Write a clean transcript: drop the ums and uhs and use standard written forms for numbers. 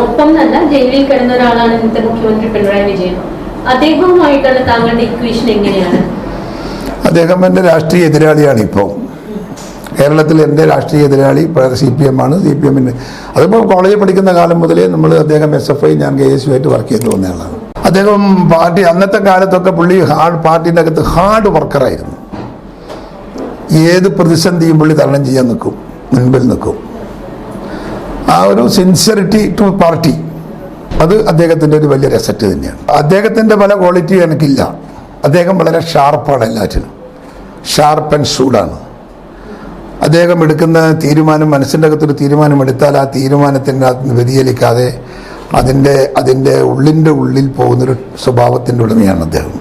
ഒപ്പം തന്നെ ജയിലിൽ കിടന്ന ഒരാളാണ് ഇന്നത്തെ മുഖ്യമന്ത്രി പിണറായി വിജയൻ. അദ്ദേഹവുമായിട്ടുള്ള താങ്കളുടെ ഇക്വേഷൻ എങ്ങനെയാണ്? അദ്ദേഹം എൻ്റെ രാഷ്ട്രീയ എതിരാളിയാണ്. ഇപ്പോൾ കേരളത്തിൽ എൻ്റെ രാഷ്ട്രീയ എതിരാളി CPM ആണ്. CPM-ൻ്റെ അതിപ്പോൾ കോളേജിൽ പഠിക്കുന്ന കാലം മുതലേ അദ്ദേഹം SFI, ഞാൻ KSU ആയിട്ട് വർക്ക് ചെയ്ത് വന്നയാളാണ്. അദ്ദേഹം അന്നത്തെ കാലത്തൊക്കെ പുള്ളി പാർട്ടിൻ്റെ അകത്ത് ഹാർഡ് വർക്കറായിരുന്നു. ഏത് പ്രതിസന്ധിയും പുള്ളി തരണം ചെയ്യാൻ നിൽക്കും, മുൻപിൽ നിൽക്കും. ആ ഒരു സിൻസിയറിറ്റി ടു പാർട്ടി, അത് അദ്ദേഹത്തിൻ്റെ ഒരു വലിയൊരു അസറ്റ് തന്നെയാണ്. അദ്ദേഹത്തിൻ്റെ പല ക്വാളിറ്റി എനിക്കില്ല. അദ്ദേഹം വളരെ ഷാർപ്പാണ്, എല്ലാറ്റിനും ഷാർപ്പ് ആൻഡ് ഷൂഡാണ്. അദ്ദേഹം എടുക്കുന്ന തീരുമാനം, മനസ്സിൻ്റെ അകത്തൊരു തീരുമാനം എടുത്താൽ ആ തീരുമാനത്തിൻ്റെ വ്യതിചലിക്കാതെ അതിൻ്റെ ഉള്ളിൽ പോകുന്നൊരു സ്വഭാവത്തിൻ്റെ ഉടമയാണ് അദ്ദേഹം.